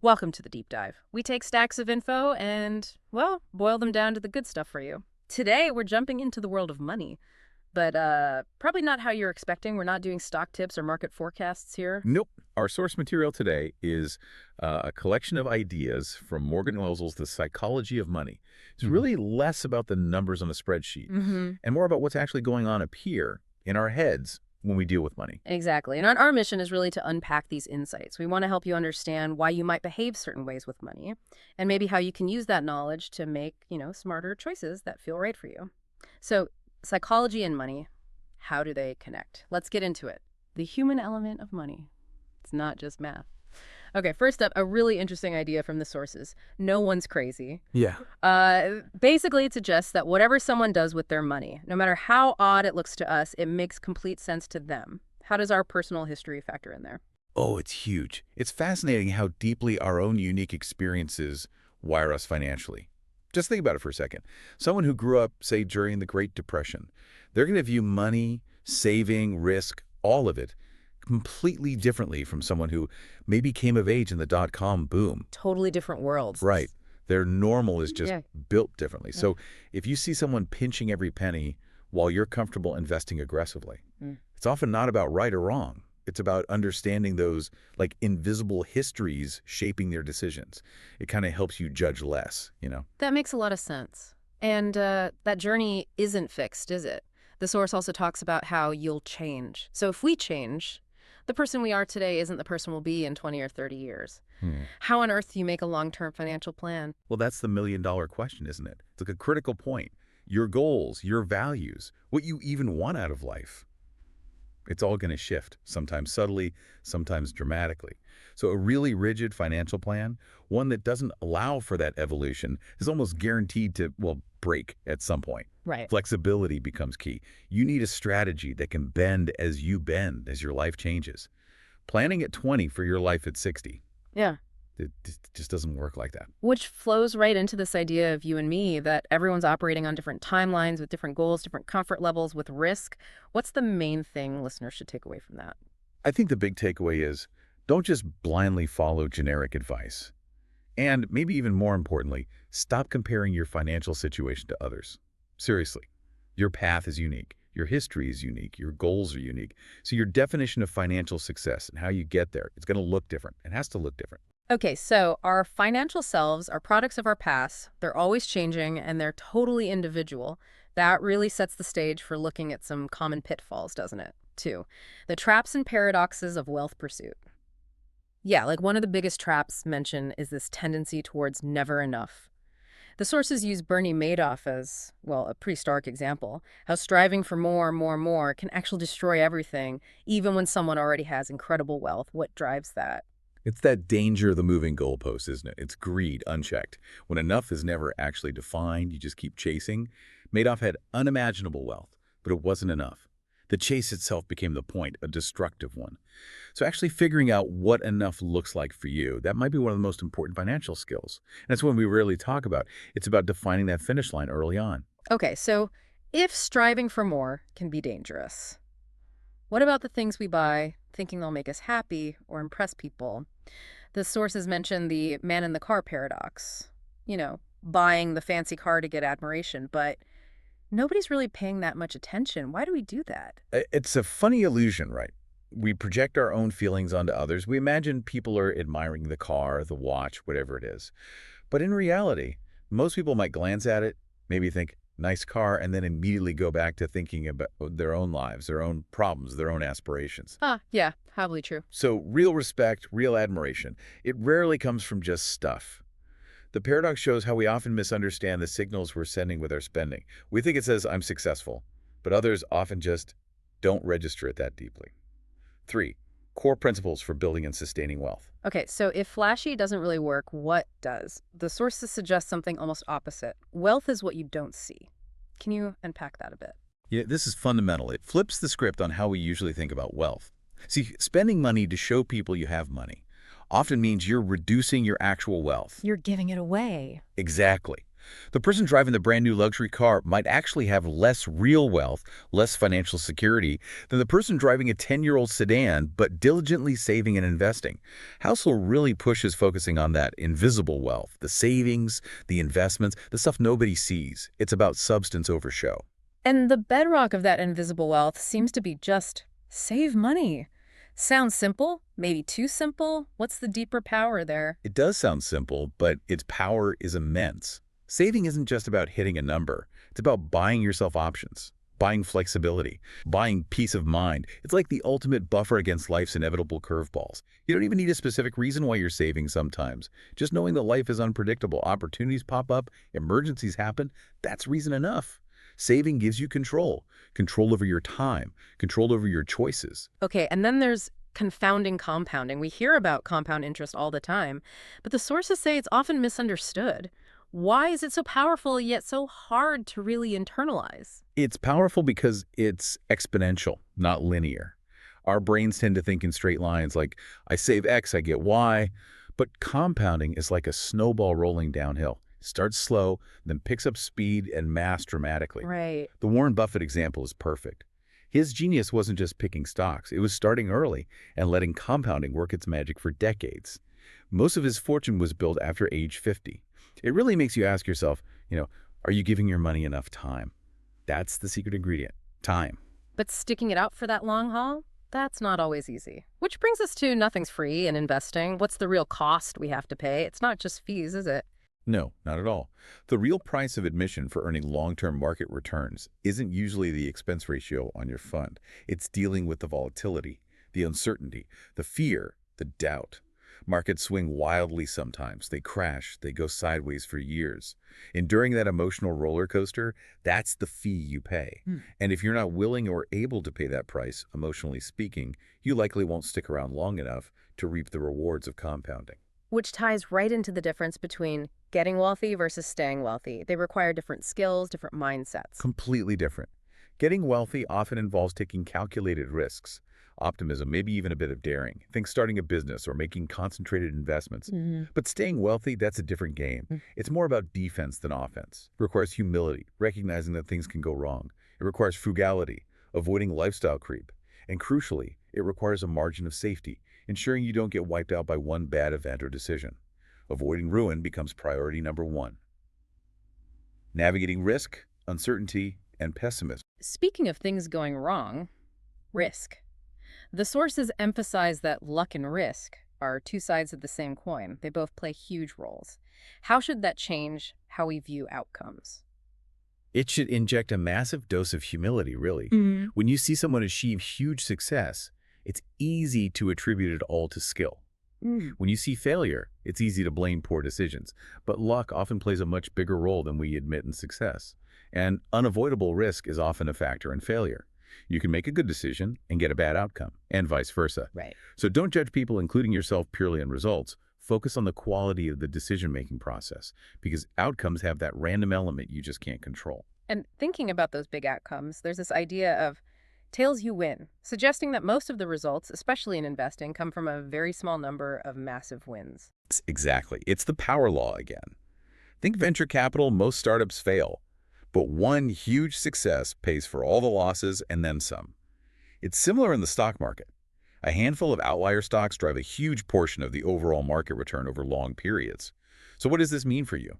Welcome to the deep dive. We take stacks of info and, well, boil them down to the good stuff for you. Today, we're jumping into the world of money, but probably not how you're expecting. We're not doing stock tips or market forecasts here. Nope. Our source material today is a collection of ideas from Morgan Housel's The Psychology of Money. It's really less about the numbers on a spreadsheet Mm-hmm. and more about what's actually going on up here in our heads when we deal with money. Exactly. And our mission is really to unpack these insights. We want to help you understand why you might behave certain ways with money and maybe how you can use that knowledge to make, smarter choices that feel right for you. So, psychology and money, how do they connect? Let's get into it. The human element of money. It's not just math. Okay, first up, a really interesting idea from the sources. No one's crazy. Yeah. Basically, it suggests that whatever someone does with their money, no matter how odd it looks to us, it makes complete sense to them. How does our personal history factor in there? Oh, it's huge. It's fascinating how deeply our own unique experiences wire us financially. Just think about it for a second. Someone who grew up, say, during the Great Depression, they're going to view money, saving, risk, all of it completely differently from someone who maybe came of age in the dot-com boom. Totally different worlds. Right. Their normal is just Yeah. built differently. Yeah. So if you see someone pinching every penny while you're comfortable investing aggressively, Mm. it's often not about right or wrong. It's about understanding those like invisible histories shaping their decisions. It kind of helps you judge less. That makes a lot of sense. And that journey isn't fixed, is it? The source also talks about how you'll change. So if we change, the person we are today isn't the person we'll be in 20 or 30 years. How on earth do you make a long-term financial plan? Well, that's the million-dollar question, isn't it? It's like a critical point. Your goals, your values, what you even want out of life. It's all going to shift, sometimes subtly, sometimes dramatically. So a really rigid financial plan, one that doesn't allow for that evolution, is almost guaranteed to, well, break at some point. Right. Flexibility becomes key. You need a strategy that can bend as you bend as your life changes. Planning at 20 for your life at 60, Yeah. it just doesn't work like that. Which flows right into this idea of you and me, that everyone's operating on different timelines with different goals, different comfort levels with risk. What's the main thing listeners should take away from that? I think the big takeaway is don't just blindly follow generic advice. And maybe even more importantly, stop comparing your financial situation to others. Seriously, your path is unique. Your history is unique. Your goals are unique. So your definition of financial success and how you get there, it's going to look different. It has to look different. Okay, so our financial selves are products of our past. They're always changing and they're totally individual. That really sets the stage for looking at some common pitfalls, doesn't it? Too. The traps and paradoxes of wealth pursuit. Yeah, like one of the biggest traps mentioned is this tendency towards never enough. The sources use Bernie Madoff as, well, a pretty stark example, how striving for more, more, more can actually destroy everything, even when someone already has incredible wealth. What drives that? It's that danger of the moving goalpost, isn't it? It's greed unchecked. When enough is never actually defined, you just keep chasing. Madoff had unimaginable wealth, but it wasn't enough. The chase itself became the point, a destructive one. So actually figuring out what enough looks like for you, that might be one of the most important financial skills. And that's one we rarely talk about. It's about defining that finish line early on. Okay, so if striving for more can be dangerous, what about the things we buy thinking they'll make us happy or impress people? The sources mention the man in the car paradox. Buying the fancy car to get admiration, but nobody's really paying that much attention. Why do we do that? It's a funny illusion, right? We project our own feelings onto others. We imagine people are admiring the car, the watch, whatever it is. But in reality, most people might glance at it, maybe think, nice car, and then immediately go back to thinking about their own lives, their own problems, their own aspirations. Yeah, probably true. So real respect, real admiration, it rarely comes from just stuff. The paradox shows how we often misunderstand the signals we're sending with our spending. We think it says, I'm successful, but others often just don't register it that deeply. 3. Core principles for building and sustaining wealth. Okay, so if flashy doesn't really work, what does? The sources suggest something almost opposite. Wealth is what you don't see. Can you unpack that a bit? Yeah, this is fundamental. It flips the script on how we usually think about wealth. See, spending money to show people you have money often means you're reducing your actual wealth. You're giving it away. Exactly. The person driving the brand new luxury car might actually have less real wealth, less financial security than the person driving a 10-year-old sedan but diligently saving and investing. Housel really pushes focusing on that invisible wealth, the savings, the investments, the stuff nobody sees. It's about substance over show. And the bedrock of that invisible wealth seems to be just save money. Sounds simple, maybe too simple. What's the deeper power there? It does sound simple, but its power is immense. Saving isn't just about hitting a number. It's about buying yourself options, buying flexibility, buying peace of mind. It's like the ultimate buffer against life's inevitable curveballs. You don't even need a specific reason why you're saving sometimes. Just knowing that life is unpredictable, opportunities pop up, emergencies happen, that's reason enough. Saving gives you control, control over your time, control over your choices. Okay, and then there's confounding compounding. We hear about compound interest all the time, but the sources say it's often misunderstood. Why is it so powerful yet so hard to really internalize? It's powerful because it's exponential, not linear. Our brains tend to think in straight lines like, I save X, I get Y. But compounding is like a snowball rolling downhill. It starts slow, then picks up speed and mass dramatically. Right. The Warren Buffett example is perfect. His genius wasn't just picking stocks. It was starting early and letting compounding work its magic for decades. Most of his fortune was built after age 50. It really makes you ask yourself, are you giving your money enough time? That's the secret ingredient, time. But sticking it out for that long haul? That's not always easy. Which brings us to nothing's free in investing. What's the real cost we have to pay? It's not just fees, is it? No, not at all. The real price of admission for earning long-term market returns isn't usually the expense ratio on your fund. It's dealing with the volatility, the uncertainty, the fear, the doubt. Markets swing wildly sometimes. They crash. They go sideways for years. Enduring that emotional roller coaster, that's the fee you pay. And if you're not willing or able to pay that price, emotionally speaking, you likely won't stick around long enough to reap the rewards of compounding. Which ties right into the difference between getting wealthy versus staying wealthy. They require different skills, different mindsets. Completely different. Getting wealthy often involves taking calculated risks, optimism, maybe even a bit of daring. Think starting a business or making concentrated investments. But staying wealthy, that's a different game. It's more about defense than offense. It requires humility, recognizing that things can go wrong. It requires frugality, avoiding lifestyle creep. And crucially, it requires a margin of safety, ensuring you don't get wiped out by one bad event or decision. Avoiding ruin becomes priority number one. Navigating risk, uncertainty, and pessimism. Speaking of things going wrong, risk. The sources emphasize that luck and risk are two sides of the same coin. They both play huge roles. How should that change how we view outcomes? It should inject a massive dose of humility, really. When you see someone achieve huge success, it's easy to attribute it all to skill. When you see failure, it's easy to blame poor decisions, but luck often plays a much bigger role than we admit in success. And unavoidable risk is often a factor in failure. You can make a good decision and get a bad outcome, and vice versa. Right. So don't judge people, including yourself, purely on results. Focus on the quality of the decision-making process, because outcomes have that random element you just can't control. And thinking about those big outcomes, there's this idea of tails you win, suggesting that most of the results, especially in investing, come from a very small number of massive wins. Exactly. It's the power law again. Think venture capital, most startups fail, but one huge success pays for all the losses and then some. It's similar in the stock market. A handful of outlier stocks drive a huge portion of the overall market return over long periods. So what does this mean for you?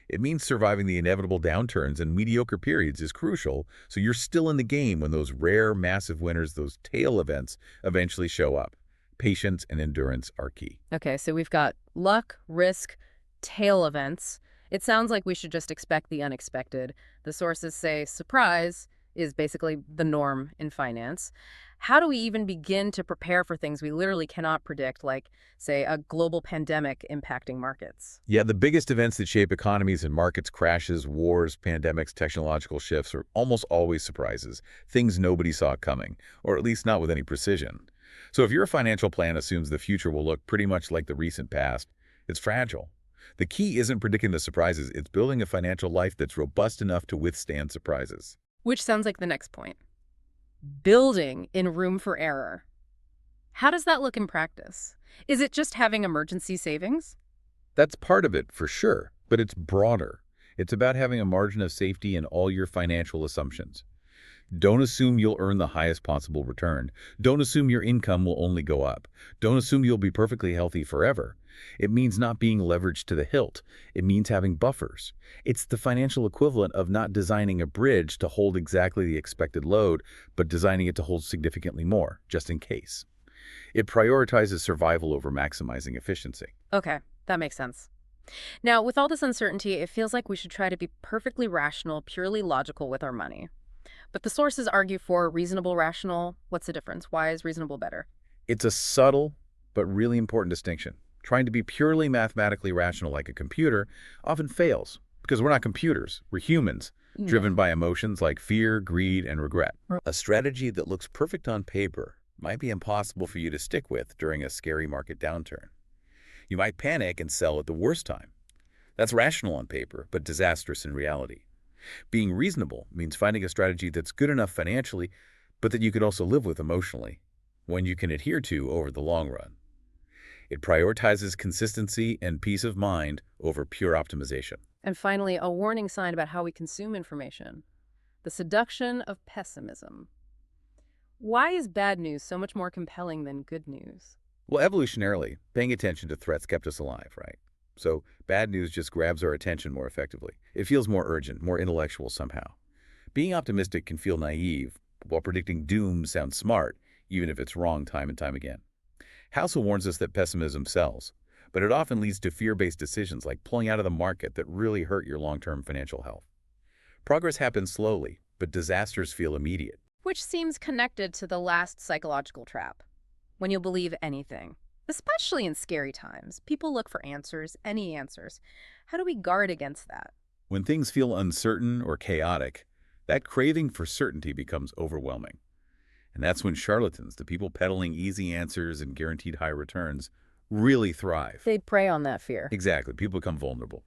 It means surviving the inevitable downturns and mediocre periods is crucial, so you're still in the game when those rare, massive winners, those tail events, eventually show up. Patience and endurance are key. Okay, so we've got luck, risk, tail events. It sounds like we should just expect the unexpected. The sources say surprise is basically the norm in finance. How do we even begin to prepare for things we literally cannot predict, like, say, a global pandemic impacting markets? Yeah, the biggest events that shape economies and markets, crashes, wars, pandemics, technological shifts, are almost always surprises, things nobody saw coming, or at least not with any precision. So if your financial plan assumes the future will look pretty much like the recent past, it's fragile. The key isn't predicting the surprises, it's building a financial life that's robust enough to withstand surprises. Which sounds like the next point. Building in room for error. How does that look in practice? Is it just having emergency savings? That's part of it, for sure, but it's broader. It's about having a margin of safety in all your financial assumptions. Don't assume you'll earn the highest possible return. Don't assume your income will only go up. Don't assume you'll be perfectly healthy forever. It means not being leveraged to the hilt. It means having buffers. It's the financial equivalent of not designing a bridge to hold exactly the expected load, but designing it to hold significantly more, just in case. It prioritizes survival over maximizing efficiency. Okay, that makes sense. Now, with all this uncertainty, it feels like we should try to be perfectly rational, purely logical with our money. But the sources argue for reasonable, rational. What's the difference? Why is reasonable better? It's a subtle but really important distinction. Trying to be purely mathematically rational like a computer often fails because we're not computers. We're humans, Yeah. driven by emotions like fear, greed, and regret. Right. A strategy that looks perfect on paper might be impossible for you to stick with during a scary market downturn. You might panic and sell at the worst time. That's rational on paper, but disastrous in reality. Being reasonable means finding a strategy that's good enough financially, but that you can also live with emotionally, one you can adhere to over the long run. It prioritizes consistency and peace of mind over pure optimization. And finally, a warning sign about how we consume information. The seduction of pessimism. Why is bad news so much more compelling than good news? Well, evolutionarily, paying attention to threats kept us alive, right? So bad news just grabs our attention more effectively. It feels more urgent, more intellectual somehow. Being optimistic can feel naive, while predicting doom sounds smart, even if it's wrong time and time again. Housel warns us that pessimism sells, but it often leads to fear-based decisions like pulling out of the market that really hurt your long-term financial health. Progress happens slowly, but disasters feel immediate. Which seems connected to the last psychological trap. When you believe anything, especially in scary times, people look for answers, any answers. How do we guard against that? When things feel uncertain or chaotic, that craving for certainty becomes overwhelming. And that's when charlatans, the people peddling easy answers and guaranteed high returns, really thrive. They prey on that fear. Exactly. People become vulnerable.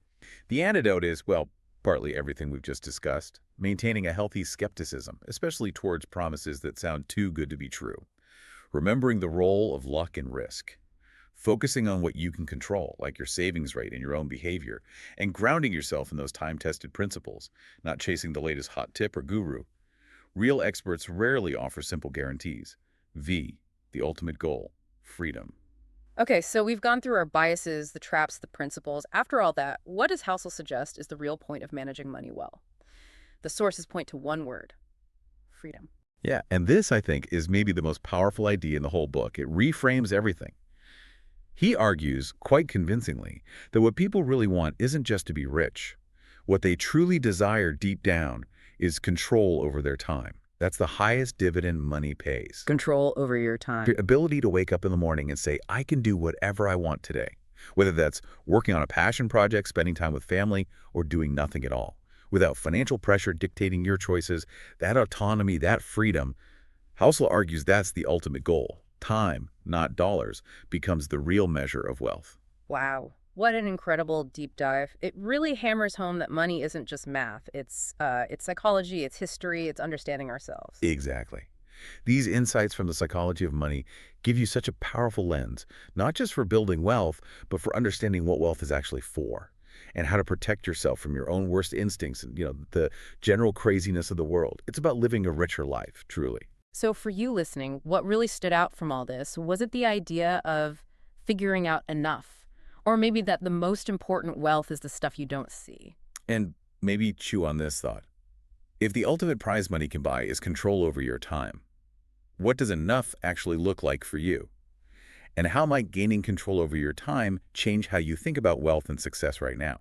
The antidote is, well, partly everything we've just discussed, maintaining a healthy skepticism, especially towards promises that sound too good to be true. Remembering the role of luck and risk. Focusing on what you can control, like your savings rate and your own behavior, and grounding yourself in those time-tested principles, not chasing the latest hot tip or guru. Real experts rarely offer simple guarantees. V, the ultimate goal, freedom. Okay, so we've gone through our biases, the traps, the principles. After all that, what does Housel suggest is the real point of managing money well? The sources point to one word: freedom. Yeah, and this, I think, is maybe the most powerful idea in the whole book. It reframes everything. He argues, quite convincingly, that what people really want isn't just to be rich. What they truly desire deep down is control over their time. That's the highest dividend money pays. Control over your The time. ability to wake up in the morning and say, I can do whatever I want today, whether that's working on a passion project, spending time with family, or doing nothing at all, without financial pressure dictating your choices. That autonomy, that freedom, Housel argues that's the ultimate goal. Time, not dollars, becomes the real measure of wealth. Wow. What an incredible deep dive. It really hammers home that money isn't just math. It's psychology, it's history, it's understanding ourselves. Exactly. These insights from the psychology of money give you such a powerful lens, not just for building wealth, but for understanding what wealth is actually for and how to protect yourself from your own worst instincts and, the general craziness of the world. It's about living a richer life, truly. So for you listening, what really stood out from all this? Was it the idea of figuring out enough? Or maybe that the most important wealth is the stuff you don't see? And maybe chew on this thought. If the ultimate prize money can buy is control over your time, what does enough actually look like for you? And how might gaining control over your time change how you think about wealth and success right now?